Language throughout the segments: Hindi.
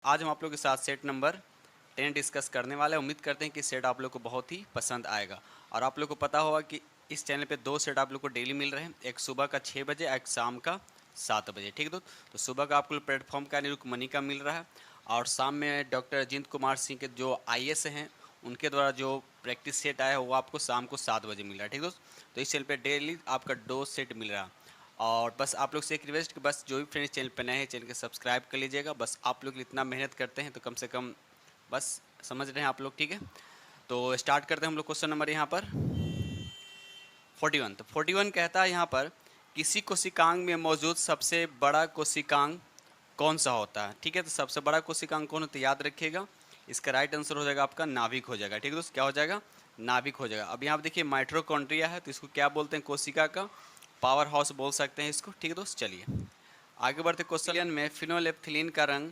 आज हम आप लोग के साथ सेट नंबर 10 डिस्कस करने वाले हैं। उम्मीद करते हैं कि सेट आप लोग को बहुत ही पसंद आएगा। और आप लोग को पता होगा कि इस चैनल पे दो सेट आप लोग को डेली मिल रहे हैं, एक सुबह का 6 बजे, एक शाम का 7 बजे। ठीक है दोस्त, तो सुबह का आपको प्लेटफॉर्म का निरुक मनी का मिल रहा है और शाम में डॉक्टर अजिंत कुमार सिंह के जो IAS हैं उनके द्वारा जो प्रैक्टिस सेट आया है वो आपको शाम को 7 बजे मिल रहा है। ठीक है दोस्त, तो इस चैनल पर डेली आपका 2 सेट मिल रहा है। और बस आप लोग से एक रिक्वेस्ट कि बस जो भी फ्रेंड्स चैनल पर नए हैं चैनल के सब्सक्राइब कर लीजिएगा। बस आप लोग इतना मेहनत करते हैं तो कम से कम बस समझ रहे हैं आप लोग। ठीक है, तो स्टार्ट करते हैं हम लोग। क्वेश्चन नंबर यहाँ पर 41। तो 41 कहता है यहाँ पर किसी कोशिकांग में मौजूद सबसे बड़ा कोशिकांग कौन सा होता है। ठीक है, तो सबसे बड़ा कोशिकांग कौन होता है याद रखिएगा। इसका राइट आंसर हो जाएगा आपका नाभिक हो जाएगा। ठीक है दोस्त, क्या हो जाएगा? नाभिक हो जाएगा। अब यहाँ पर देखिए माइटोकॉन्ड्रिया है, तो इसको क्या बोलते हैं? कोशिका का पावर हाउस बोल सकते हैं इसको। ठीक है दोस्त, चलिए आगे बढ़ते। क्वेश्चन में फिनोलेप्थिलीन का रंग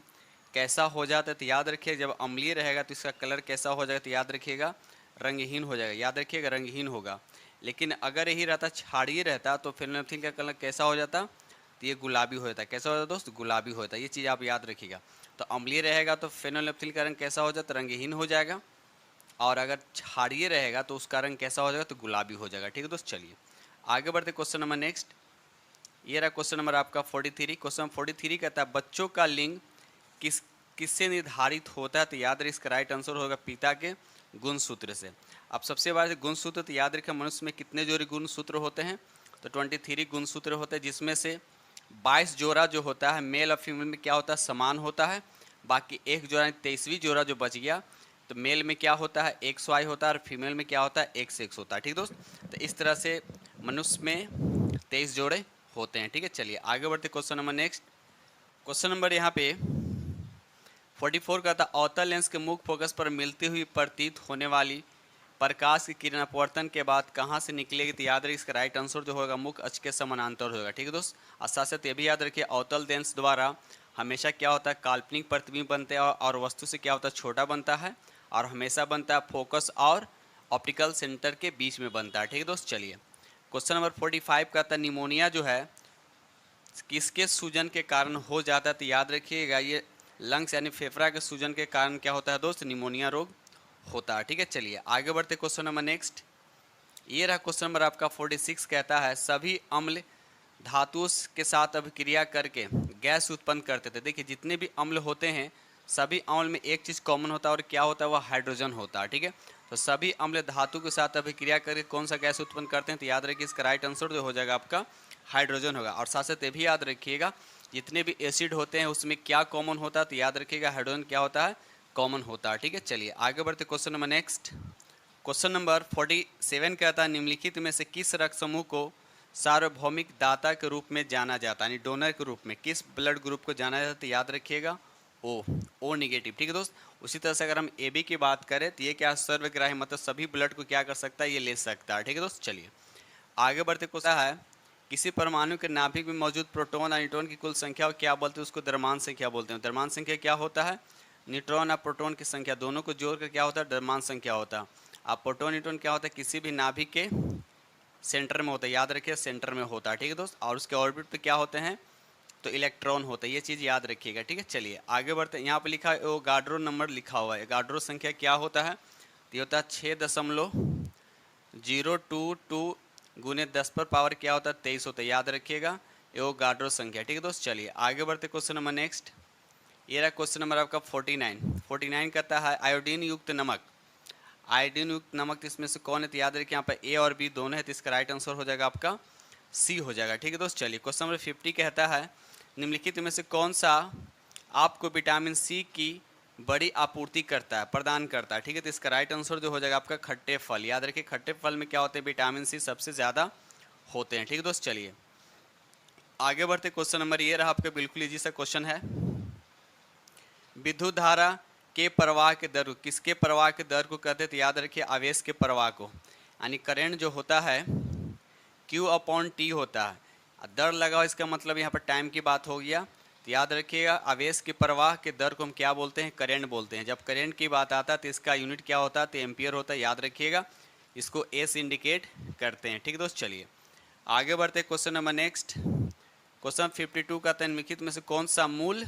कैसा हो जाता है तो याद रखिएगा जब अम्लीय रहेगा तो इसका कलर कैसा हो जाएगा तो याद रखिएगा रंगहीन हो जाएगा। याद रखिएगा रंगहीन होगा। लेकिन अगर यही रहता क्षारीय रहता तो फिनोलेप्थिलीन का कलर कैसा हो जाता? तो ये गुलाबी हो जाता। कैसा हो जाता दोस्त? गुलाबी हो जाता। ये चीज़ आप याद रखिएगा। तो अम्लीय रहेगा तो फिनोलेप्थिलीन का रंग कैसा हो जाता? रंगहीन हो जाएगा। और अगर क्षारीय रहेगा तो उसका रंग कैसा हो जाएगा? तो गुलाबी हो जाएगा। ठीक है दोस्त, चलिए आगे बढ़ते। क्वेश्चन नंबर नेक्स्ट, ये रहा क्वेश्चन नंबर आपका 43। क्वेश्चन 43 कहता है बच्चों का लिंग किससे निर्धारित होता है तो याद रखिए इसका राइट आंसर होगा पिता के गुणसूत्र से। अब सबसे बार गुणसूत्र तो याद रखिए मनुष्य में कितने जोड़े गुणसूत्र होते हैं? तो 23 गुणसूत्र होते हैं, जिसमें से 22 जोड़ा जो होता है मेल और फीमेल में क्या होता है? समान होता है। बाकी एक जोड़ा 23वीं जोड़ा जो बच गया तो मेल में क्या होता है? XY होता है और फीमेल में क्या होता है? XX होता है। ठीक दोस्त, तो इस तरह से मनुष्य में 23 जोड़े होते हैं। ठीक है, चलिए आगे बढ़ते। Question number next, question number यहाँ पे 44 का था अवतल लेंस के मुख्य फोकस पर मिलती हुई प्रतीत होने वाली प्रकाश की किरण अपवर्तन के बाद कहाँ से निकलेगी तो याद रखिए इसका राइट आंसर जो होगा मुख्य अक्ष के समानांतर होगा। ठीक है दोस्त, और साथ साथ ये भी याद रखिए अवतल लेंस द्वारा हमेशा क्या होता है? काल्पनिक प्रतिबिंब बनते हैं और वस्तु से क्या होता है? छोटा बनता है और हमेशा बनता है फोकस और ऑप्टिकल सेंटर के बीच में बनता है। ठीक है दोस्त, चलिए क्वेश्चन नंबर 45 का था निमोनिया जो है किसके सूजन के कारण हो जाता है तो याद रखिएगा ये लंग्स यानी फेफड़ा के सूजन के कारण क्या होता है दोस्त? निमोनिया रोग होता है। ठीक है, चलिए आगे बढ़ते। क्वेश्चन नंबर नेक्स्ट, ये रहा क्वेश्चन नंबर आपका 46 कहता है सभी अम्ल धातुओं के साथ अभिक्रिया करके गैस उत्पन्न करते थे। देखिए जितने भी अम्ल होते हैं सभी अम्ल में एक चीज़ कॉमन होता है और क्या होता है? वह हाइड्रोजन होता है। ठीक है, तो सभी अम्ल धातु के साथ अभिक्रिया करके कौन सा गैस उत्पन्न करते हैं तो याद रखिए इसका राइट आंसर जो हो जाएगा आपका हाइड्रोजन होगा। और साथ साथ ये भी याद रखिएगा जितने भी एसिड होते हैं उसमें क्या कॉमन होता है तो याद रखिएगा हाइड्रोजन क्या होता है? कॉमन होता है। ठीक है, चलिए आगे बढ़ते। Question number next, question number 47 कहता है निम्नलिखित में से किस रक्त समूह को सार्वभौमिक दाता के रूप में जाना जाता है? यानी डोनर के रूप में किस ब्लड ग्रुप को जाना जाता है तो याद रखिएगा ओ निगेटिव। ठीक है दोस्त, उसी तरह से अगर हम AB की बात करें तो ये क्या सर्वग्राही मतलब सभी ब्लड को क्या कर सकता है? ये ले सकता है। ठीक है दोस्त, चलिए आगे बढ़ते। क्वेश्चन है किसी परमाणु के नाभिक में मौजूद प्रोटॉन और न्यूट्रॉन की कुल संख्या और क्या बोलते हैं? उसको द्रव्यमान संख्या बोलते हैं। द्रव्यमान संख्या क्या होता है? न्यूट्रॉन और प्रोटॉन की संख्या दोनों को जोड़कर क्या होता है? द्रव्यमान संख्या होता है। अब प्रोटॉन न्यूट्रॉन क्या होता है? किसी भी नाभिक के सेंटर में होता है। याद रखिए सेंटर में होता है। ठीक है दोस्त, और उसके ऑर्बिट पे क्या होते हैं? तो इलेक्ट्रॉन होता है। ये चीज़ याद रखिएगा। ठीक है, चलिए आगे बढ़ते हैं। यहाँ पे लिखा है एवोगाड्रो नंबर लिखा हुआ है। एवोगाड्रो संख्या क्या होता है? तो ये होता है 6.022 गुने 10 पर पावर क्या होता है? 23 होता है। याद रखिएगा एवोगाड्रो संख्या। ठीक है दोस्त, चलिए आगे बढ़ते। क्वेश्चन नंबर नेक्स्ट, ये रहा क्वेश्चन नंबर आपका 49 कहता है आयोडीन युक्त नमक। आयोडीन युक्त नमक इसमें से कौन है तो याद रखिए यहाँ पर A और B दोनों है, तो इसका राइट आंसर हो जाएगा आपका C हो जाएगा। ठीक है दोस्त, चलिए क्वेश्चन नंबर 50 कहता है निम्नलिखित में से कौन सा आपको विटामिन C की बड़ी आपूर्ति करता है, प्रदान करता है? ठीक है, तो इसका राइट आंसर जो हो जाएगा आपका खट्टे फल। याद रखिए खट्टे फल में क्या होते हैं? विटामिन C सबसे ज़्यादा होते हैं। ठीक है दोस्त, चलिए आगे बढ़ते। क्वेश्चन नंबर ये रहा आपका बिल्कुल इजी सा क्वेश्चन है। विद्युत धारा के प्रवाह के दर को किसके प्रवाह के दर को कहते हैं तो याद रखिए आवेश के प्रवाह को। यानी करंट जो होता है Q/T होता है। दर लगाओ इसका मतलब यहाँ पर टाइम की बात हो गया। तो याद रखिएगा आवेश के प्रवाह के दर को हम क्या बोलते हैं? करंट बोलते हैं। जब करंट की बात आता है तो इसका यूनिट क्या होता है? तो एम्पियर होता है। याद रखिएगा इसको S इंडिकेट करते हैं। ठीक है दोस्त, चलिए आगे बढ़ते। क्वेश्चन नंबर नेक्स्ट, क्वेश्चन 52 का निम्नलिखित में से कौन सा मूल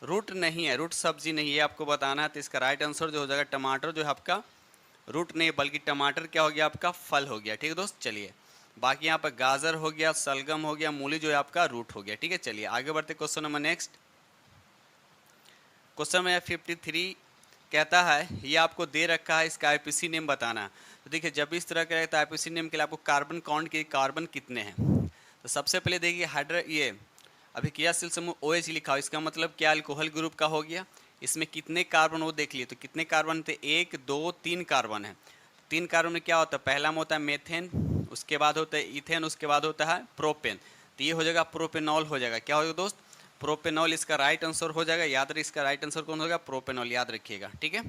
रूट नहीं है, रूट सब्जी नहीं है, आपको बताना है। तो इसका राइट आंसर जो हो जाएगा टमाटर जो है आपका रूट नहीं बल्कि टमाटर क्या हो गया आपका फल हो गया। ठीक है दोस्त, चलिए बाकी यहाँ पर गाजर हो गया, सलगम हो गया, मूली जो है आपका रूट हो गया। ठीक है, चलिए आगे बढ़ते question number next. Question number 53 कहता है ये आपको दे रखा है, इसका आईपीसी नेम बताना है। तो देखिए जब भी इस तरह का रहता है आईपीसी नेम के लिए आपको कार्बन काउंट के कार्बन कितने हैं। तो सबसे पहले देखिए ये अभिक्रियाशील समूह OH लिखा हो, इसका मतलब क्या अल्कोहल ग्रुप का हो गया। इसमें कितने कार्बन वो देख लिए, तो कितने कार्बन थे, 1 2 3 कार्बन है। 3 कार्बन में क्या होता है, पहला में होता है मेथेन, उसके बाद होता है इथेन, उसके बाद होता है प्रोपेन। तो ये हो जाएगा प्रोपेनॉल हो जाएगा। क्या हो जाएगा दोस्त, प्रोपेनॉल इसका राइट आंसर हो जाएगा। याद रखिए इसका राइट आंसर कौन होगा, प्रोपेनॉल, याद रखिएगा। ठीक है,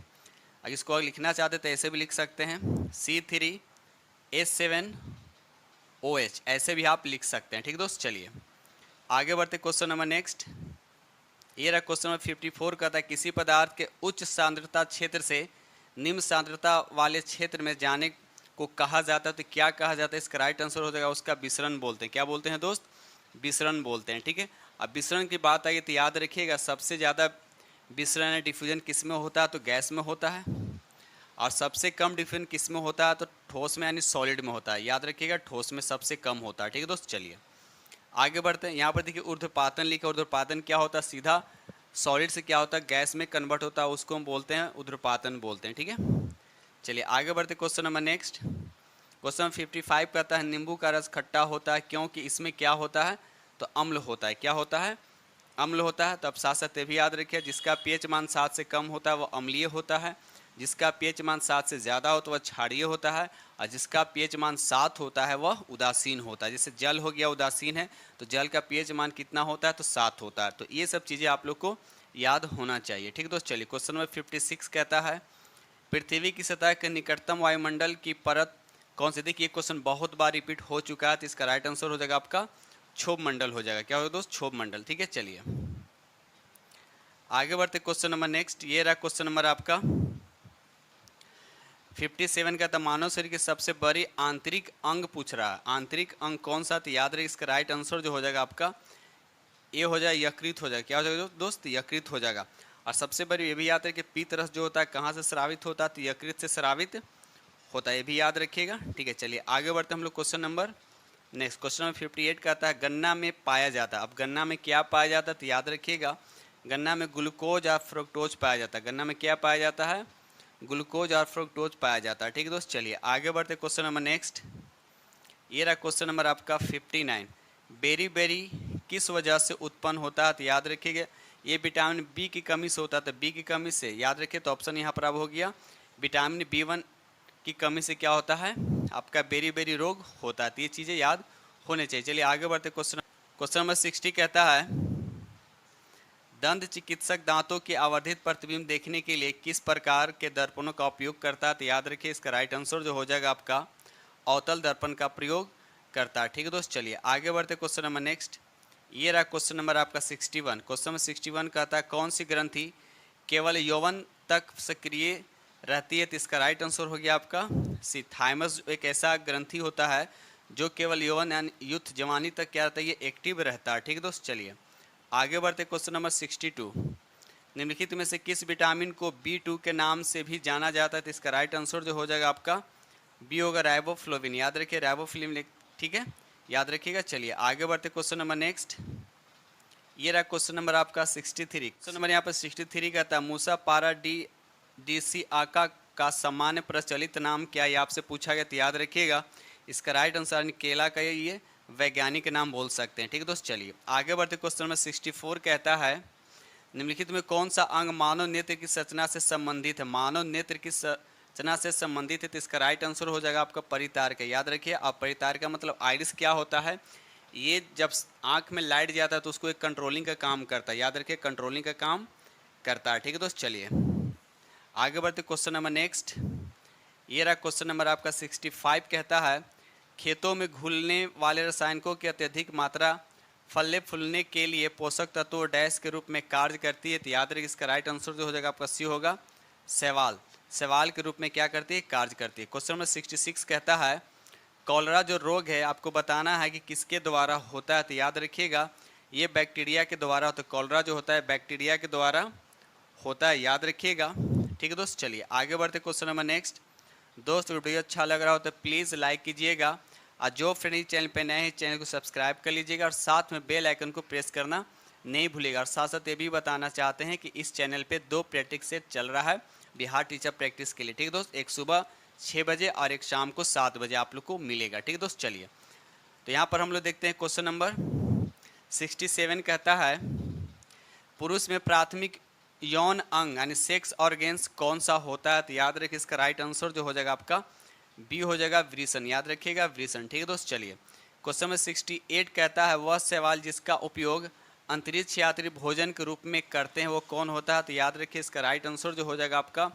अगर इसको लिखना चाहते तो ऐसे भी लिख सकते हैं C3H7OH, ऐसे भी आप लिख सकते हैं। ठीक है दोस्त, चलिए आगे बढ़ते क्वेश्चन नंबर नेक्स्ट। ये रहा क्वेश्चन नंबर 54 कहता है किसी पदार्थ के उच्च सांद्रता क्षेत्र से निम्न सांद्रता वाले क्षेत्र में जाने को कहा जाता है। तो क्या कहा जाता है, इसका राइट आंसर हो जाएगा उसका विसरण बोलते हैं। क्या बोलते हैं दोस्त, विसरण बोलते हैं। ठीक है, अब विसरण की बात आई तो याद रखिएगा सबसे ज़्यादा विसरण या डिफ्यूजन किस में होता है, तो गैस में होता है। और सबसे कम डिफ्यूजन किस में होता है, तो ठोस में यानी सॉलिड में होता है। याद रखिएगा ठोस में सबसे कम होता है। ठीक है दोस्त, चलिए आगे बढ़ते हैं। यहाँ पर देखिए ऊर्ध्वपातन लिखा, ऊर्ध्वपातन क्या होता है, सीधा सॉलिड से क्या होता है गैस में कन्वर्ट होता है, उसको हम बोलते हैं ऊर्ध्वपातन बोलते हैं। ठीक है, चलिए आगे बढ़ते क्वेश्चन नंबर नेक्स्ट। क्वेश्चन 55 कहता है नींबू का रस खट्टा होता है क्योंकि इसमें क्या होता है, तो अम्ल होता है। क्या होता है, अम्ल होता है। तो अब साथ साथ ये भी याद रखिए जिसका पीएच मान 7 से कम होता है वह अम्लीय होता है, जिसका पीएच मान 7 से ज़्यादा हो तो वह क्षारीय होता है, और जिसका पीएच मान 7 होता है वह उदासीन होता है। जैसे जल हो गया उदासीन है, तो जल का पीएच मान कितना होता है, तो 7 होता है। तो ये सब चीज़ें आप लोग को याद होना चाहिए। ठीक है दोस्त, चलिए क्वेश्चन नंबर 56 कहता है पृथ्वी की सतह के निकटतम वायुमंडल की परत कौन सी। देखिए क्वेश्चन बहुत बार रिपीट हो चुका है, तो इसका राइट आंसर हो जाएगा आपका क्षोभ मंडल हो जाएगा। क्या होगा दोस्त, क्षोभ मंडल। ठीक है, चलिए आगे बढ़ते क्वेश्चन नंबर नेक्स्ट। ये रहा क्वेश्चन नंबर आपका 57 का, मानव शरीर के सबसे बड़ी आंतरिक अंग पूछ रहा है। आंतरिक अंग कौन सा, तो याद रखिए इसका राइट आंसर जो हो जाएगा आपका ये हो जाए यकृत हो जाएगा। क्या हो जाएगा दोस्त, यकृत हो जाएगा। और सबसे बड़ी ये भी याद है कि पीत रस जो होता है कहाँ से स्रावित होता है, तो यकृत से स्रावित होता है, ये भी याद रखिएगा। ठीक है, चलिए आगे बढ़ते हम लोग question number next. Question number 58 का आता है गन्ना में पाया जाता है। अब गन्ना में क्या पाया जाता है, तो याद रखिएगा गन्ना में ग्लूकोज और फ्रुक्टोज पाया जाता है। गन्ना में क्या पाया जाता है, ग्लूकोज और फ्रुक्टोज पाया जाता है। ठीक है दोस्त, चलिए आगे बढ़ते क्वेश्चन नंबर नेक्स्ट। ये रहा क्वेश्चन नंबर आपका 59 बेरी बेरी किस वजह से उत्पन्न होता है, तो याद रखिएगा ये विटामिन बी की कमी से होता है। तो बी की कमी से याद रखिए, तो ऑप्शन यहाँ पर अब हो गया विटामिन B1 की कमी से क्या होता है आपका बेरी बेरी रोग होता है। तो ये चीज़ें याद होने चाहिए। चलिए आगे बढ़ते क्वेश्चन नंबर 60 कहता है दंत चिकित्सक दांतों के आवर्धित प्रतिबिंब देखने के लिए किस प्रकार के दर्पणों का उपयोग करता है। तो याद रखिए इसका राइट आंसर जो हो जाएगा आपका अवतल दर्पण का प्रयोग करता है। ठीक है दोस्त, चलिए आगे बढ़ते क्वेश्चन नंबर नेक्स्ट। ये रहा क्वेश्चन नंबर आपका 61। क्वेश्चन नंबर 61 कहता है कौन सी ग्रंथि केवल यौवन तक सक्रिय रहती है। तो इसका राइट आंसर हो गया आपका सी थाइमस। एक ऐसा ग्रंथि होता है जो केवल यौवन यानी यूथ जवानी तक क्या रहता है, ये एक्टिव रहता है। ठीक है दोस्त, चलिए आगे बढ़ते क्वेश्चन नंबर 62। निम्नलिखित में से किस विटामिन को B2 के नाम से भी जाना जाता है। तो इसका राइट आंसर जो हो जाएगा आपका बी होगा राइबोफ्लोविन। याद रखिए राइबोफ्लोविन, ठीक है, याद रखिएगा। चलिए आगे बढ़ते क्वेश्चन नंबर नेक्स्ट। ये रहा क्वेश्चन नंबर आपका 63। क्वेश्चन नंबर यहाँ पर 63 का था मूसा पारा डीसी आका का सामान्य प्रचलित नाम क्या, ये आपसे पूछा गया। तो याद रखिएगा इसका राइट आंसर केला का ये वैज्ञानिक नाम बोल सकते हैं। ठीक है दोस्त, चलिए आगे बढ़ते क्वेश्चन नंबर 64 कहता है निम्नलिखित में कौन सा अंग मानव नेत्र की संरचना से संबंधित है। मानव नेत्र की संरचना से संबंधित है, तो इसका राइट आंसर हो जाएगा आपका परितार का। याद रखिए अब परितार का मतलब आइरिस क्या होता है, ये जब आंख में लाइट जाता है तो उसको एक कंट्रोलिंग का काम करता है। याद रखिए कंट्रोलिंग का काम करता है। ठीक है दोस्त, चलिए आगे बढ़ते क्वेश्चन नंबर नेक्स्ट। ये रहा क्वेश्चन नंबर आपका 65 कहता है खेतों में घुलने वाले रसायनों की अत्यधिक मात्रा फलने फूलने के लिए पोषक तत्व डैश के रूप में कार्य करती है। तो याद रखिए इसका राइट आंसर जो हो जाएगा आपका सी होगा शैवाल। शैवाल के रूप में क्या करती है, कार्य करती है। क्वेश्चन नंबर 66 कहता है कॉलरा जो रोग है आपको बताना है कि किसके द्वारा होता है। तो याद रखिएगा ये बैक्टीरिया के द्वारा होता है, कॉलरा जो होता है बैक्टीरिया के द्वारा होता है, याद रखिएगा। ठीक है दोस्त, चलिए आगे बढ़ते क्वेश्चन नंबर नेक्स्ट। दोस्त वीडियो अच्छा लग रहा हो तो प्लीज़ लाइक कीजिएगा, और जो फ्रेंड इस चैनल पे नए हैं चैनल को सब्सक्राइब कर लीजिएगा, और साथ में बेल आइकन को प्रेस करना नहीं भूलिएगा। और साथ साथ ये भी बताना चाहते हैं कि इस चैनल पे 2 प्रैक्टिस सेट चल रहा है बिहार टीचर प्रैक्टिस के लिए। ठीक है दोस्त, एक सुबह 6 बजे और एक शाम को 7 बजे आप लोग को मिलेगा। ठीक है दोस्त, चलिए तो यहाँ पर हम लोग देखते हैं क्वेश्चन नंबर 67 कहता है पुरुष में प्राथमिक यौन अंग यानी सेक्स ऑर्गेन्स कौन सा होता है। तो याद रखिए इसका राइट आंसर जो हो जाएगा आपका बी हो जाएगा, वृषण। याद रखिएगा वृषण। ठीक है दोस्त, चलिए क्वेश्चन नंबर 68 कहता है वह शैवाल जिसका उपयोग अंतरिक्ष यात्री भोजन के रूप में करते हैं वो कौन होता है। तो याद रखिए इसका राइट आंसर जो हो जाएगा आपका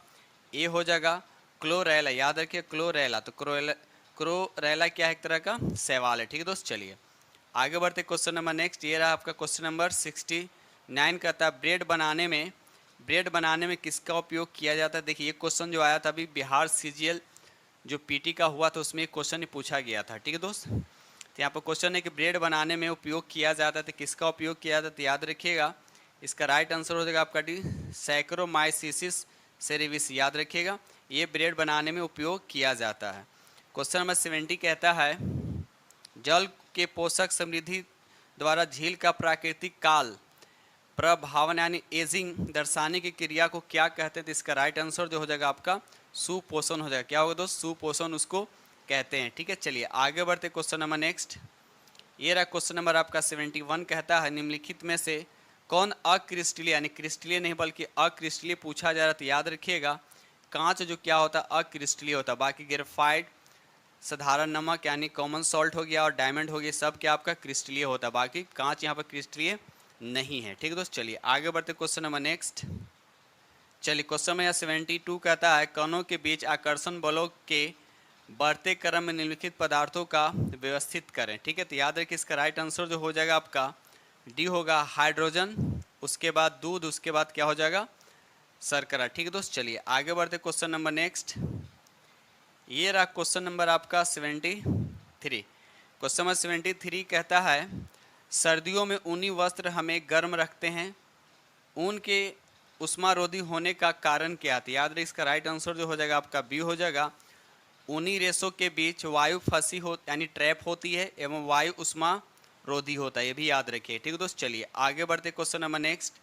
ए हो जाएगा, क्लोरेला। याद रखिए क्लोरेला। तो क्लोरेला क्या है, एक तरह का शैवाल है। ठीक है दोस्त, चलिए आगे बढ़ते क्वेश्चन नंबर नेक्स्ट। ये रहा आपका क्वेश्चन नंबर 69 कहता है ब्रेड बनाने में किसका उपयोग किया जाता है। देखिए ये क्वेश्चन जो आया था अभी बिहार सीजीएल जो पीटी का हुआ था उसमें एक क्वेश्चन पूछा गया था। ठीक है दोस्त, तो यहाँ पर क्वेश्चन है कि ब्रेड बनाने में उपयोग किया जाता है तो किसका उपयोग किया जाता है। तो याद रखिएगा इसका राइट आंसर हो जाएगा आपका डी, सैक्रोमाइसिस सेरेविस। याद रखिएगा ये ब्रेड बनाने में उपयोग किया जाता है। क्वेश्चन नंबर 70 कहता है जल के पोषक समृद्धि द्वारा झील का प्राकृतिक काल प्रभावन यानी एजिंग दर्शाने की क्रिया को क्या कहते हैं। तो इसका राइट आंसर जो हो जाएगा आपका सुपोषण हो जाएगा। क्या होगा दोस्त, सुपोषण उसको कहते हैं। ठीक है, चलिए आगे बढ़ते क्वेश्चन नंबर नेक्स्ट। ये रहा क्वेश्चन नंबर आपका 71 कहता है निम्नलिखित में से कौन अक्रिस्टलीय यानी क्रिस्टलीय नहीं बल्कि अक्रिस्टलीय पूछा जा रहा है। तो याद रखिएगा कांच जो क्या होता है अक्रिस्टलीय होता है, बाकी ग्रेफाइट साधारण नमक यानी कॉमन सॉल्ट हो गया और डायमंड हो गया सब क्या आपका क्रिस्टलीय होता है, बाकी कांच यहाँ पर क्रिस्टलीय नहीं है। ठीक है दोस्त, चलिए आगे बढ़ते क्वेश्चन नंबर नेक्स्ट। चलिए क्वेश्चन में 72 कहता है कणों के बीच आकर्षण बलों के बढ़ते क्रम में निम्नलिखित पदार्थों का व्यवस्थित करें। ठीक है, तो याद रखिए इसका राइट आंसर जो हो जाएगा आपका डी होगा, हाइड्रोजन, उसके बाद दूध, उसके बाद क्या हो जाएगा शर्करा। ठीक है दोस्त, चलिए आगे बढ़ते क्वेश्चन नंबर नेक्स्ट। ये रहा क्वेश्चन नंबर आपका 73। क्वेश्चन नंबर 73 कहता है सर्दियों में ऊनी वस्त्र हमें गर्म रखते हैं, ऊन के उष्मारोधी होने का कारण क्या है। याद रखिए इसका राइट आंसर जो हो जाएगा आपका बी हो जाएगा, ऊनी रेशों के बीच वायु फंसी हो यानी ट्रैप होती है एवं वायु उष्मारोधी होता है, ये भी याद रखिए। ठीक है दोस्त, चलिए आगे बढ़ते क्वेश्चन नंबर नेक्स्ट।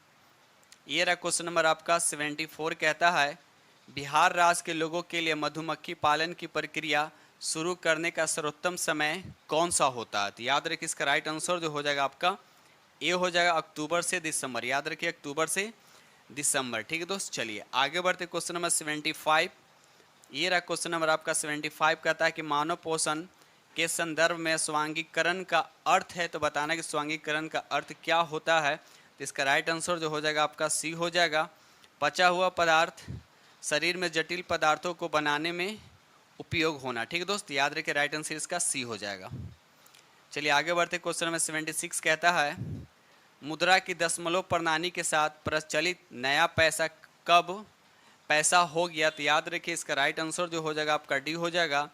ये रहा क्वेश्चन नंबर आपका 74 कहता है बिहार राज्य के लोगों के लिए मधुमक्खी पालन की प्रक्रिया शुरू करने का सर्वोत्तम समय कौन सा होता है। तो याद रखिए इसका राइट आंसर जो हो जाएगा आपका ए हो जाएगा, अक्टूबर से दिसंबर। याद रखिए अक्टूबर से दिसंबर। ठीक है दोस्त, चलिए आगे बढ़ते क्वेश्चन नंबर 75। ये रहा क्वेश्चन नंबर आपका 75 कहता है कि मानव पोषण के संदर्भ में स्वांगीकरण का अर्थ है, तो बताना कि स्वांगीकरण का अर्थ क्या होता है। तो इसका राइट आंसर जो हो जाएगा आपका सी हो जाएगा, पचा हुआ पदार्थ शरीर में जटिल पदार्थों को बनाने में उपयोग होना। ठीक है दोस्त, याद रखिए राइट आंसर इसका सी हो जाएगा। चलिए आगे बढ़ते क्वेश्चन नंबर 76 कहता है मुद्रा की दशमलव प्रणाली के साथ प्रचलित नया पैसा कब पैसा हो गया। तो याद रखिए इसका राइट आंसर जो हो जाएगा आपका डी हो जाएगा,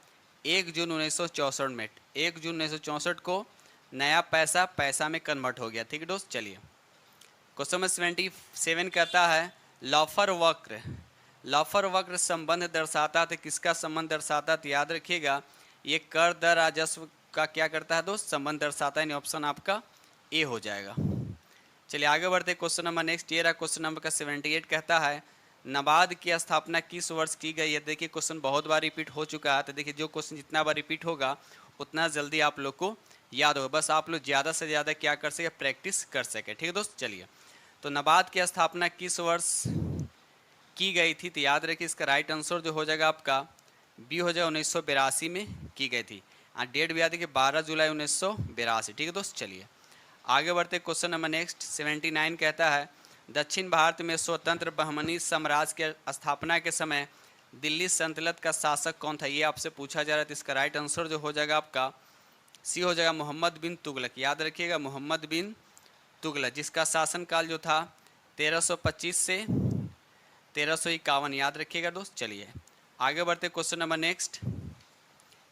1 जून 1964 में। 1 जून 1964 को नया पैसा पैसा में कन्वर्ट हो गया। ठीक है दोस्त, चलिए क्वेश्चन नंबर 77 कहता है लॉफर वक्र संबंध दर्शाता है, तो किसका संबंध दर्शाता है। तो याद रखिएगा ये कर दर राजस्व का क्या करता है दोस्त, संबंध दर्शाता है। ऑप्शन आपका ए हो जाएगा। चलिए आगे बढ़ते क्वेश्चन नंबर नेक्स्ट। ये रहा क्वेश्चन नंबर का 78 कहता है नाबार्ड की स्थापना किस वर्ष की गई है। देखिए क्वेश्चन बहुत बार रिपीट हो चुका है, तो देखिए जो क्वेश्चन जितना बार रिपीट होगा उतना जल्दी आप लोग को याद होगा, बस आप लोग ज़्यादा से ज़्यादा क्या कर सके प्रैक्टिस कर सके। ठीक है दोस्त, चलिए तो नाबार्ड की स्थापना किस वर्ष की गई थी। तो याद रखिए इसका राइट आंसर जो हो जाएगा आपका बी हो जाएगा, 1982 में की गई थी। डेट भी याद है कि 12 जुलाई 1982। ठीक है दोस्त, चलिए आगे बढ़ते क्वेश्चन नंबर नेक्स्ट। 79 कहता है दक्षिण भारत में स्वतंत्र बहमनी साम्राज्य के स्थापना के समय दिल्ली सल्तनत का शासक कौन था, ये आपसे पूछा जा रहा है। तो इसका राइट आंसर जो हो जाएगा आपका सी हो जाएगा, मोहम्मद बिन तुगलक। याद रखिएगा मोहम्मद बिन तुगलक, जिसका शासनकाल जो था 1325 से 1351। याद रखिएगा दोस्त, चलिए आगे बढ़ते क्वेश्चन नंबर नेक्स्ट।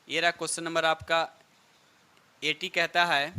ये रहा क्वेश्चन नंबर आपका 80 कहता है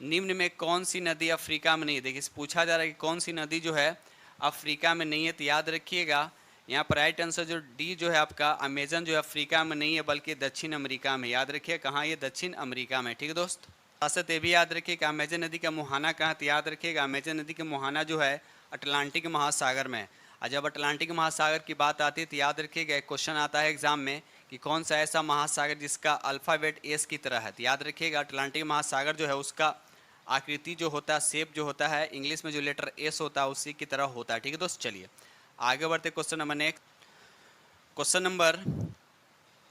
निम्न में कौन सी नदी अफ्रीका में नहीं है? देखिए पूछा जा रहा है कि कौन सी नदी जो है अफ्रीका में नहीं है, तो याद रखिएगा यहाँ पर राइट आंसर जो डी जो है आपका अमेजन जो है अफ्रीका में नहीं है बल्कि दक्षिण अमेरिका में। याद रखिए कहाँ, ये दक्षिण अमेरिका में। ठीक है दोस्त, साथ ये भी याद रखिए कि अमेजन नदी का मुहाना कहाँ, तो याद रखिएगा अमेजन नदी का मुहाना जो है अटलांटिक महासागर में। और जब अटलांटिक महासागर की बात आती है तो याद रखिएगा एक क्वेश्चन आता है एग्जाम में कि कौन सा ऐसा महासागर जिसका अल्फ़ाबेट एस की तरह है। तो याद रखिएगा अटलांटिक महासागर जो है उसका आकृति जो होता है, शेप जो होता है, इंग्लिश में जो लेटर एस होता है उसी की तरह होता है। ठीक है दोस्त, चलिए आगे बढ़ते question number next. Question number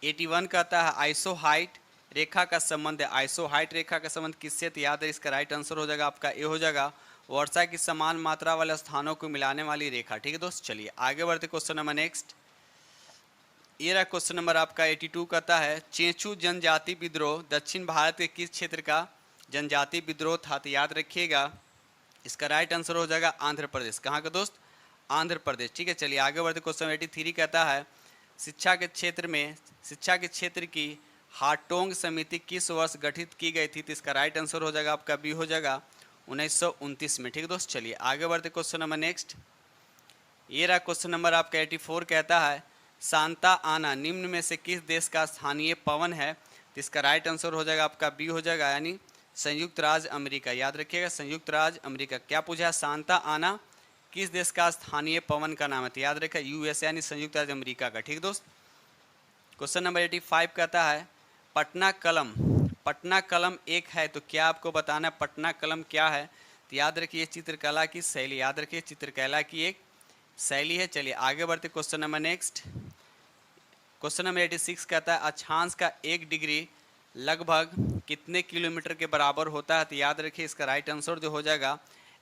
81 कहता है आइसोहाइट रेखा का संबंध है। आइसोहाइट रेखा का संबंध किससे? तो याद है इसका राइट आंसर हो जाएगा आपका ए हो जाएगा, वर्षा की समान मात्रा वाले स्थानों को मिलाने वाली रेखा। ठीक है दोस्त, चलिए आगे बढ़ते क्वेश्चन नंबर नेक्स्ट। ये रहा क्वेश्चन नंबर आपका 82 कहता है चेंचू जनजाति विद्रोह दक्षिण भारत के किस क्षेत्र का जनजाति विद्रोह था? तो याद रखिएगा इसका राइट आंसर हो जाएगा आंध्र प्रदेश। कहाँ का दोस्त? आंध्र प्रदेश। ठीक है, चलिए आगे बढ़ते क्वेश्चन 83 कहता है शिक्षा के क्षेत्र की हाटोंग समिति किस वर्ष गठित की गई थी? तो इसका राइट आंसर हो जाएगा आपका बी हो जाएगा 1929 में। ठीक है दोस्त, चलिए आगे बढ़ते क्वेश्चन नंबर नेक्स्ट। ये रहा क्वेश्चन नंबर आपका 84 कहता है सांता आना निम्न में से किस देश का स्थानीय पवन है? तो इसका राइट आंसर हो जाएगा आपका बी हो जाएगा यानी संयुक्त राज्य अमेरिका। याद रखिएगा संयुक्त राज्य अमेरिका। क्या पूछा है? सांता आना किस देश का स्थानीय पवन का नाम है? तो याद रखिए यूएस यानी संयुक्त राज्य अमेरिका का। ठीक दोस्त, क्वेश्चन नंबर 85 कहता है पटना कलम एक है, तो क्या आपको बताना है पटना कलम क्या है? तो याद रखिए चित्रकला की शैली। याद रखिए चित्रकला की एक शैली है। चलिए आगे बढ़ते question number next. Question number 86 कहता है अक्षांश का 1 डिग्री लगभग कितने किलोमीटर के बराबर होता है? तो याद रखिए इसका राइट आंसर जो हो जाएगा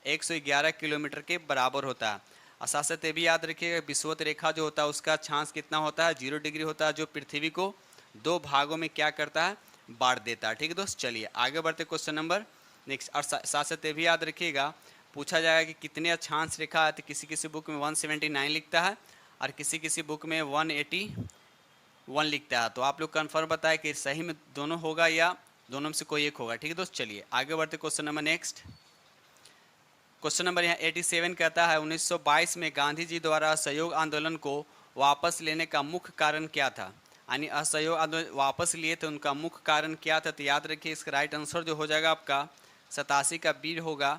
111 किलोमीटर के बराबर होता है। और साथ साथ ये भी याद रखिएगा विषुवत रेखा जो होता है उसका अक्षांश कितना होता है? 0 डिग्री होता है, जो पृथ्वी को 2 भागों में क्या करता है? बांट देता है। ठीक है दोस्त, चलिए आगे बढ़ते क्वेश्चन नंबर नेक्स्ट। और साथ साथ ये भी याद रखिएगा पूछा जाएगा कि कितने अक्षांश रेखा है? तो किसी किसी बुक में 179 लिखता है और किसी किसी बुक में 181 लिखता है। तो आप लोग कन्फर्म बताएं कि सही में दोनों होगा या दोनों में से कोई एक होगा। ठीक है दोस्त, चलिए आगे बढ़ते question number next. Question number यहाँ 87 कहता है 1922 में गांधी जी द्वारा असहयोग आंदोलन को वापस लेने का मुख्य कारण क्या था? यानी असहयोग आंदोलन वापस लिए थे, उनका मुख्य कारण क्या था? तो याद रखिए इसका राइट आंसर जो हो जाएगा आपका 87 का बी होगा।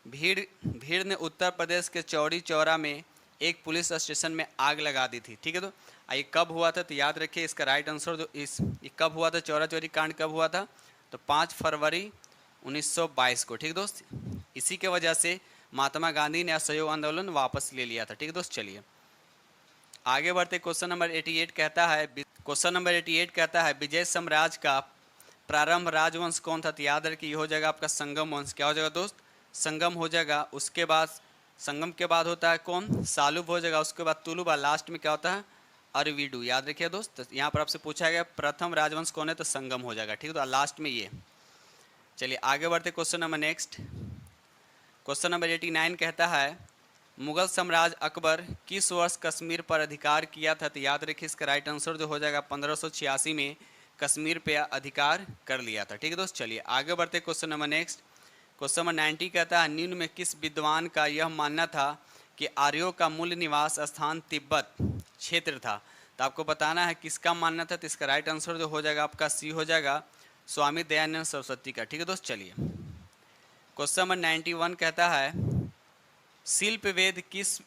भीड़ ने उत्तर प्रदेश के चौरी चौरा में एक पुलिस स्टेशन में आग लगा दी थी। ठीक है, तो ये कब हुआ था? तो याद रखिए इसका राइट आंसर जो ये कब हुआ था, चौरा चौरी कांड कब हुआ था? तो 5 फरवरी 1922 को। ठीक दोस्त, इसी के वजह से महात्मा गांधी ने असहयोग आंदोलन वापस ले लिया था। ठीक दोस्त, चलिए आगे बढ़ते क्वेश्चन नंबर 88 कहता है विजय साम्राज्य का प्रारंभ राजवंश कौन था? तो याद रखिए ये हो जाएगा आपका संगम वंश। क्या हो जाएगा दोस्त? संगम हो जाएगा। उसके बाद संगम के बाद होता है कौन? सालुब हो जाएगा। उसके बाद तुलुब, लास्ट में क्या होता है? अरविडू। याद रखिए दोस्त, तो यहाँ पर आपसे पूछा गया प्रथम राजवंश कौन है? तो संगम हो जाएगा। ठीक है, तो लास्ट में ये। चलिए आगे बढ़ते question number next. Question number 89 कहता है मुगल साम्राज्य अकबर किस वर्ष कश्मीर पर अधिकार किया था? तो याद रखिए इसका राइट आंसर जो हो जाएगा 1586 में कश्मीर पे अधिकार कर लिया था। ठीक है दोस्त, चलिए आगे बढ़ते question number next. Question number 90 कहता है निम्न में किस विद्वान का यह मानना था कि आर्यों का मूल निवास स्थान तिब्बत क्षेत्र था? तो आपको बताना है किसका मानना था। तो इसका राइट आंसर जो हो जाएगा आपका सी हो जाएगा स्वामी दयानंद सरस्वती का। ठीक है दोस्त, चलिए क्वेश्चन नंबर 91 कहता है शिल्प वेद किस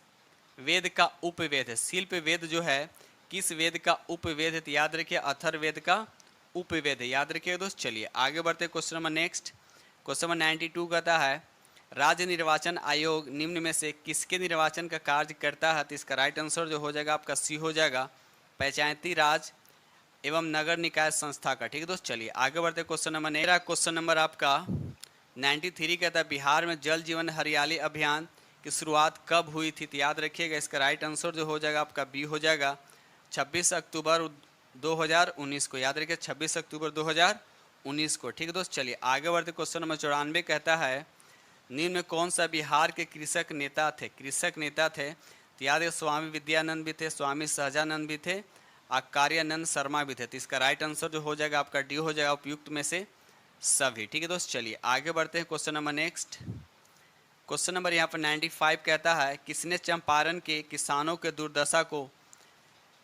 वेद का उपवेद है? शिल्प वेद जो है किस वेद का उपवेद है? तो याद रखिए अथर्ववेद का उपवेद है। याद रखिए दोस्त, चलिए आगे बढ़ते question number next. Question number 92 कहता है राज्य निर्वाचन आयोग निम्न में से किसके निर्वाचन का कार्य करता है? तो इसका राइट आंसर जो हो जाएगा आपका सी हो जाएगा पंचायती राज एवं नगर निकाय संस्था का। ठीक है दोस्त, चलिए आगे बढ़ते क्वेश्चन नंबर मेरा क्वेश्चन नंबर आपका 93 कहता है बिहार में जल जीवन हरियाली अभियान की शुरुआत कब हुई थी? तो याद रखिएगा इसका राइट आंसर जो हो जाएगा आपका बी हो जाएगा 26 अक्टूबर 2019 को। याद रखिए 26 अक्टूबर 2019 को। ठीक है दोस्त, चलिए आगे बढ़ते क्वेश्चन नंबर 94 कहता है निम्न में कौन सा बिहार के कृषक नेता थे? तो याद है स्वामी विद्यानंद भी थे, स्वामी सहजानंद भी थे, आचार्यानंद शर्मा भी थे। तो इसका राइट आंसर जो हो जाएगा आपका डी हो जाएगा उपयुक्त में से सभी। ठीक है दोस्त, चलिए आगे बढ़ते हैं question number next. Question number यहाँ पर 95 कहता है, किसने चंपारण के किसानों के दुर्दशा को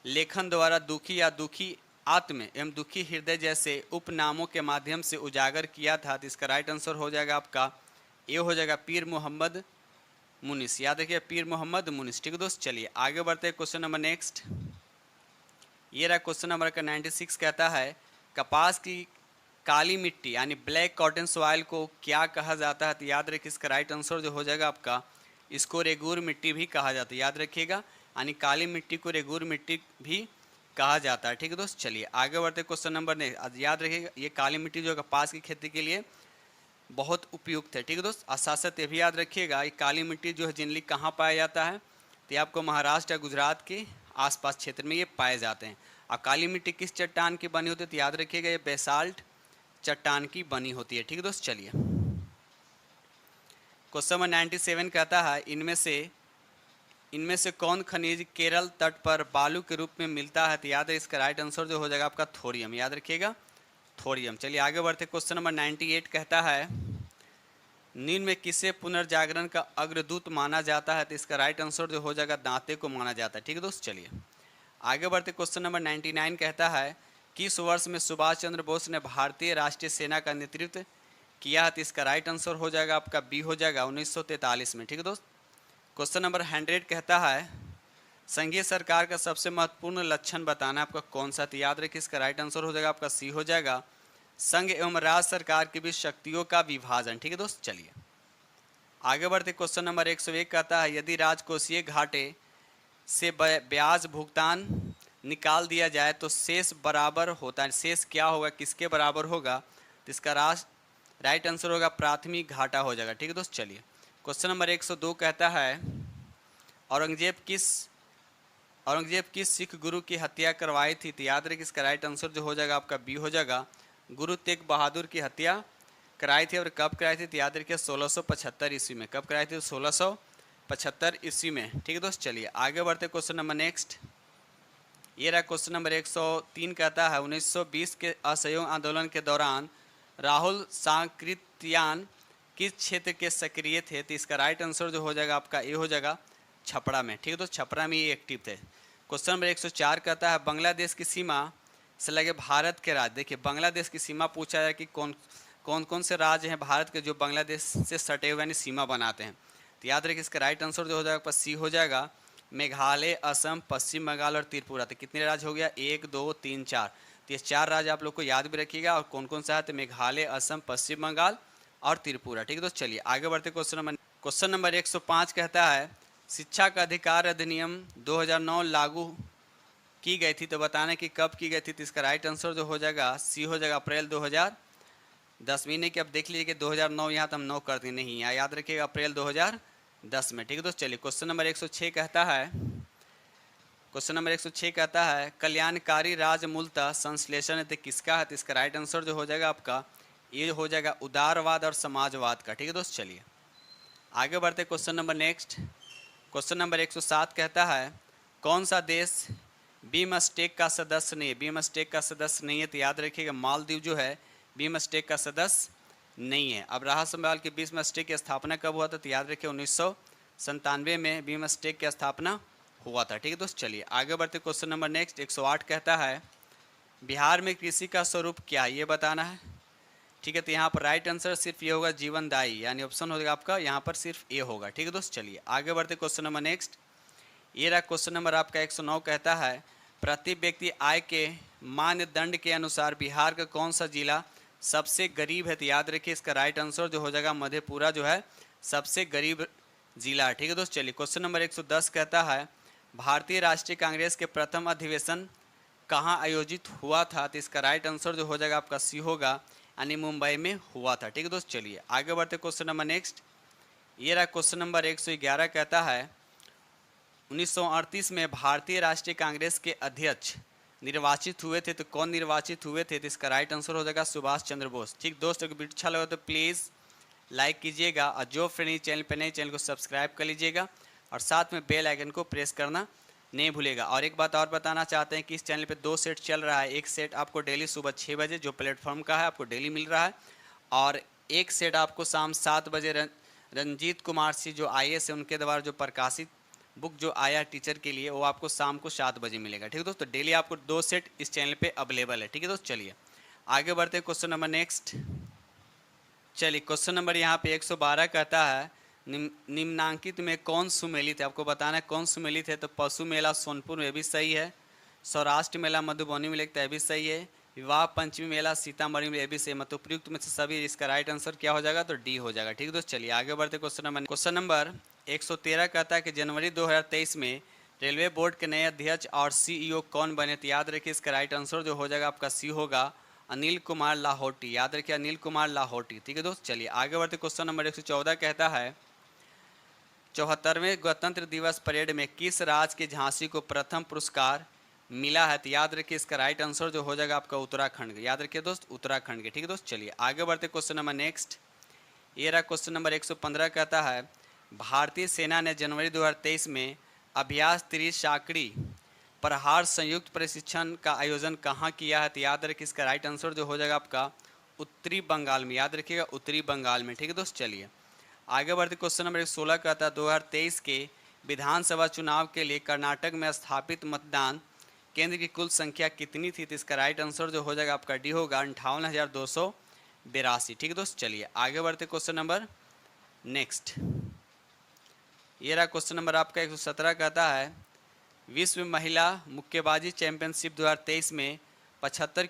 लेखन द्वारा दुखी या दुखी आत्म एवं दुखी हृदय जैसे उपनामों के माध्यम से उजागर किया था? तो इसका राइट आंसर हो जाएगा आपका ए, हो जाएगा पीर मोहम्मद मुनिस। याद रखिए, पीर मोहम्मद मुनिस। ठीक है दोस्त, चलिए आगे बढ़ते हैं क्वेश्चन नंबर नेक्स्ट। ये रहा क्वेश्चन नंबर का 96 कहता है, कपास की काली मिट्टी यानी ब्लैक कॉटन सॉइल को क्या कहा जाता है? तो याद रखिए, इसका राइट आंसर जो हो जाएगा आपका, इसको रेगूर मिट्टी भी कहा जाता है। याद रखिएगा, यानी काली मिट्टी को रेगूर मिट्टी भी कहा जाता है। ठीक है दोस्त, चलिए आगे बढ़ते क्वेश्चन नंबर नेक्स्ट। याद रखिएगा, ये काली मिट्टी जो है कपास की खेती के लिए बहुत उपयुक्त है। ठीक है दोस्त, और साथ साथ ये भी याद रखिएगा, ये काली मिट्टी जो है जनरली कहाँ पाया जाता है? तो ये आपको महाराष्ट्र या गुजरात के आसपास क्षेत्र में ये पाए जाते हैं। और काली मिट्टी किस चट्टान की बनी होती है? तो याद रखिएगा, ये बेसाल्ट चट्टान की बनी होती है। ठीक है दोस्त, चलिए क्वेश्चन नंबर 97 कहता है, इनमें से कौन खनिज केरल तट पर बालू के रूप में मिलता है? तो याद है, इसका राइट आंसर जो हो जाएगा आपका थोरियम। याद रखिएगा, थोरियम। चलिए आगे बढ़ते, क्वेश्चन नंबर 98 कहता है, निम्न में किसे पुनर्जागरण का अग्रदूत माना जाता है? तो इसका राइट आंसर जो हो जाएगा दांते को माना जाता है। ठीक है दोस्त, चलिए आगे बढ़ते, क्वेश्चन नंबर 99 कहता है, किस वर्ष में सुभाष चंद्र बोस ने भारतीय राष्ट्रीय सेना का नेतृत्व किया? तो इसका राइट आंसर हो जाएगा आपका बी, हो जाएगा 1943 में। ठीक है दोस्त, क्वेश्चन नंबर 100 कहता है, संघीय सरकार का सबसे महत्वपूर्ण लक्षण बताना आपका कौन सा? तो याद रखिए, इसका राइट आंसर हो जाएगा आपका सी, हो जाएगा संघ एवं राज्य सरकार के बीच शक्तियों का विभाजन। ठीक है दोस्त, चलिए आगे बढ़ते, क्वेश्चन नंबर 101 कहता है, यदि राजकोषीय घाटे से ब्याज भुगतान निकाल दिया जाए तो शेष बराबर होता है, शेष क्या होगा, किसके बराबर होगा? तो इसका राइट आंसर होगा प्राथमिक घाटा हो जाएगा। ठीक है दोस्त, चलिए क्वेश्चन नंबर 102 कहता है, औरंगजेब किस सिख गुरु की हत्या करवाई थी? तो याद रखिए, इसका राइट आंसर जो हो जाएगा आपका बी, हो जाएगा गुरु तेग बहादुर की हत्या कराई थी। और कब कराई थी? तो याद रखिए 1675 ईस्वी में। कब कराई थी? 1675 ईस्वी में। ठीक है दोस्त, चलिए आगे बढ़ते क्वेश्चन नंबर नेक्स्ट। ये रहा क्वेश्चन नंबर 103 कहता है, 1920 के असहयोग आंदोलन के दौरान राहुल सांकृत्यान किस क्षेत्र के सक्रिय थे? तो इसका राइट आंसर जो हो जाएगा आपका ए, हो जाएगा छपरा में। ठीक है दोस्त, छपरा में ये एक्टिव थे। क्वेश्चन नंबर 104 कहता है, बांग्लादेश की सीमा से लगे भारत के राज्य। देखिए, बांग्लादेश की सीमा पूछा है कि कौन से राज्य हैं भारत के जो बांग्लादेश से सटे हुए यानी सीमा बनाते हैं? तो याद रखिए, इसका राइट आंसर जो हो जाएगा सी, हो जाएगा मेघालय, असम, पश्चिम बंगाल और त्रिपुरा। तो कितने राज्य हो गया? 1 2 3 4। तो ये 4 राज्य आप लोग को याद भी रखिएगा। और कौन कौन सा है? तो मेघालय, असम, पश्चिम बंगाल और त्रिपुरा। ठीक है दोस्त, चलिए आगे बढ़ते क्वेश्चन नंबर 105 कहता है, शिक्षा का अधिकार अधिनियम 2009 लागू की गई थी, तो बताना कि कब की गई थी? तो इसका राइट आंसर जो हो जाएगा सी, हो जाएगा अप्रैल 2010 महीने की। अब देख लीजिए कि 2009 यहाँ तो हम 9 करते नहीं, यहाँ याद रखिएगा अप्रैल 2010 में। ठीक है दोस्त, चलिए क्वेश्चन नंबर 106 कहता है, कल्याणकारी राज मूलतः संश्लेषण है, तो किसका है? तो इसका राइट आंसर जो हो जाएगा आपका ये हो जाएगा उदारवाद और समाजवाद का। ठीक है दोस्त, चलिए आगे बढ़ते question number next. Question number 107 कहता है, कौन सा देश बीमस्टेक का सदस्य नहीं है? बीमस्टेक का सदस्य नहीं है, तो याद रखिएगा मालदीव जो है बीमस्टेक का सदस्य नहीं है। अब रहा सवाल कि बीमस्टेक की स्थापना कब हुआ था? तो याद रखिए 1997 में बीमस्टेक की स्थापना हुआ था। ठीक है दोस्त, चलिए आगे बढ़ते क्वेश्चन नंबर नेक्स्ट। 108 कहता है, बिहार में कृषि का स्वरूप क्या है ये बताना है। ठीक है, तो यहाँ पर राइट आंसर सिर्फ ये होगा जीवनदायी, यानी ऑप्शन होगा आपका यहाँ पर सिर्फ ए होगा। ठीक है दोस्त, चलिए आगे बढ़ते क्वेश्चन नंबर नेक्स्ट। ये रहा क्वेश्चन नंबर आपका 109 कहता है, प्रति व्यक्ति आय के मानदंड के अनुसार बिहार का कौन सा जिला सबसे गरीब है? तो याद रखिए, इसका राइट आंसर जो हो जाएगा मधेपुरा जो है सबसे गरीब जिला है। ठीक है दोस्त, चलिए क्वेश्चन नंबर 110 कहता है, भारतीय राष्ट्रीय कांग्रेस के प्रथम अधिवेशन कहाँ आयोजित हुआ था? तो इसका राइट आंसर जो हो जाएगा आपका सी होगा, यानी मुंबई में हुआ था। ठीक है दोस्त, चलिए आगे बढ़ते क्वेश्चन नंबर नेक्स्ट। ये रहा क्वेश्चन नंबर 111 कहता है, 1938 में भारतीय राष्ट्रीय कांग्रेस के अध्यक्ष निर्वाचित हुए थे, तो कौन निर्वाचित हुए थे? तो इसका राइट आंसर हो जाएगा सुभाष चंद्र बोस। ठीक दोस्तों, अगर वीडियो अच्छा लगा तो प्लीज़ लाइक कीजिएगा, और जो फ्रेंड चैनल पर नए चैनल को सब्सक्राइब कर लीजिएगा, और साथ में बेल आइकन को प्रेस करना नहीं भूलेगा। और एक बात और बताना चाहते हैं कि इस चैनल पे 2 सेट चल रहा है। एक सेट आपको डेली सुबह 6 बजे जो प्लेटफॉर्म का है आपको डेली मिल रहा है, और एक सेट आपको शाम 7 बजे रंजीत कुमार सिंह जो IAS है उनके द्वारा जो प्रकाशित बुक जो आया टीचर के लिए, वो आपको शाम को 7 बजे मिलेगा। ठीक है दोस्तों, डेली आपको 2 सेट इस चैनल पे अवेलेबल है। ठीक है दोस्तों, चलिए आगे बढ़ते हैं क्वेश्चन नंबर नेक्स्ट। चलिए क्वेश्चन नंबर यहाँ पे 112 कहता है निम्नांकित में कौन सुमेलित है। आपको बताना है कौन सुमेलित है। तो पशु मेला सोनपुर में भी सही है, सौराष्ट्र मेला मधुबनी में लगता है भी सही है, विवाह पंचमी मेला सीतामढ़ी में भी सही। मतलब उपयुक्त में से सभी, इसका राइट आंसर क्या हो जाएगा, तो डी हो जाएगा। ठीक है दोस्तों, चलिए आगे बढ़ते क्वेश्चन नंबर 113 कहता है कि जनवरी 2023 में रेलवे बोर्ड के नए अध्यक्ष और CEO कौन बने। तो याद रखिए इसका राइट आंसर जो हो जाएगा आपका सी होगा, अनिल कुमार लाहौटी। याद रखिए अनिल कुमार लाहौटी। ठीक है दोस्त, चलिए आगे बढ़ते क्वेश्चन नंबर 114 कहता है 74वें गणतंत्र दिवस परेड में किस राज्य की झांसी को प्रथम पुरस्कार मिला है। तो याद रखिए इसका राइट आंसर जो हो जाएगा आपका उत्तराखंड। याद रखिए दोस्त, उत्तराखंड के। ठीक है दोस्त, चलिए आगे बढ़ते क्वेश्चन नंबर नेक्स्ट। ये रहा क्वेश्चन नंबर 115 कहता है भारतीय सेना ने जनवरी 2023 में अभ्यास त्रिशाकड़ी प्रहार संयुक्त प्रशिक्षण का आयोजन कहाँ किया है। तो याद रखिए इसका राइट आंसर जो हो जाएगा आपका उत्तरी बंगाल में। याद रखिएगा उत्तरी बंगाल में। ठीक है दोस्त, चलिए आगे बढ़ते क्वेश्चन नंबर 116 कहता है 2023 के विधानसभा चुनाव के लिए कर्नाटक में स्थापित मतदान केंद्र की कुल संख्या कितनी थी। तो इसका राइट आंसर जो हो जाएगा आपका डी होगा 58,282। ठीक है दोस्त, चलिए आगे बढ़ते क्वेश्चन नंबर नेक्स्ट। ये रहा क्वेश्चन नंबर आपका 117 कहता है विश्व महिला मुक्केबाजी चैंपियनशिप 2023 में 75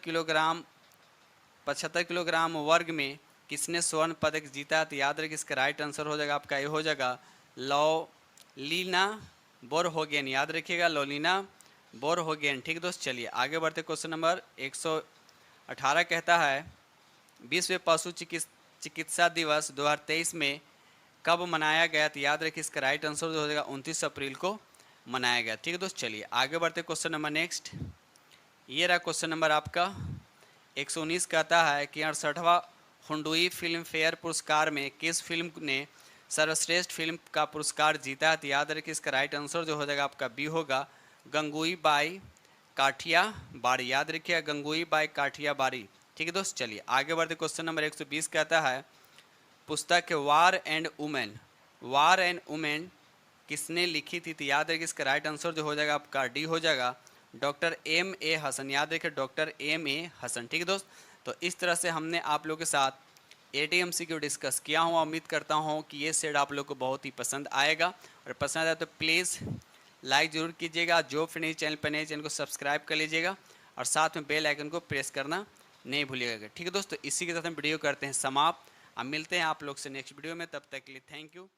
किलोग्राम वर्ग में किसने स्वर्ण पदक जीता। तो याद रखिए इसका राइट आंसर हो जाएगा आपका ये हो जाएगा लोलिना बोरगोहेन। याद रखिएगा लोलिना बोरगोहेन। ठीक दोस्त, चलिए आगे बढ़ते क्वेश्चन नंबर 118 कहता है विश्व पशु चिकित्सा दिवस 2023 में कब मनाया गया। तो याद रखिए इसका राइट आंसर जो हो जाएगा 29 अप्रैल को मनाया गया। ठीक है दोस्त, चलिए आगे बढ़ते क्वेश्चन नंबर नेक्स्ट। ये रहा क्वेश्चन नंबर आपका 119 कहता है कि 68वां हुंडई फिल्म फेयर पुरस्कार में किस फिल्म ने सर्वश्रेष्ठ फिल्म का पुरस्कार जीता है। तो याद रखिए इसका राइट आंसर जो हो जाएगा आपका बी होगा गंगूई बाई काठियावाड़ी। याद रखिए गंगूई बाई काठियावाड़ी। ठीक है दोस्त, चलिए आगे बढ़ते क्वेश्चन नंबर 120 कहता है पुस्तक वार एंड वुमेन किसने लिखी थी। तो याद रखिए इसका राइट आंसर जो हो जाएगा आपका डी हो जाएगा डॉक्टर M.A. हसन। याद रखिए डॉक्टर M.A. हसन। ठीक है दोस्त, तो इस तरह से हमने आप लोगों के साथ ATMCQ डिस्कस किया हूँ। उम्मीद करता हूँ कि ये सेट आप लोग को बहुत ही पसंद आएगा, और पसंद आया तो प्लीज़ लाइक ज़रूर कीजिएगा। जो फिर नई चैनल पर नए चैनल को सब्सक्राइब कर लीजिएगा, और साथ में बेल आइकन को प्रेस करना नहीं भूलिएगा। ठीक है दोस्तों, इसी के साथ हम वीडियो करते हैं समाप्त। अब मिलते हैं आप लोग से नेक्स्ट वीडियो में, तब तक के लिए थैंक यू।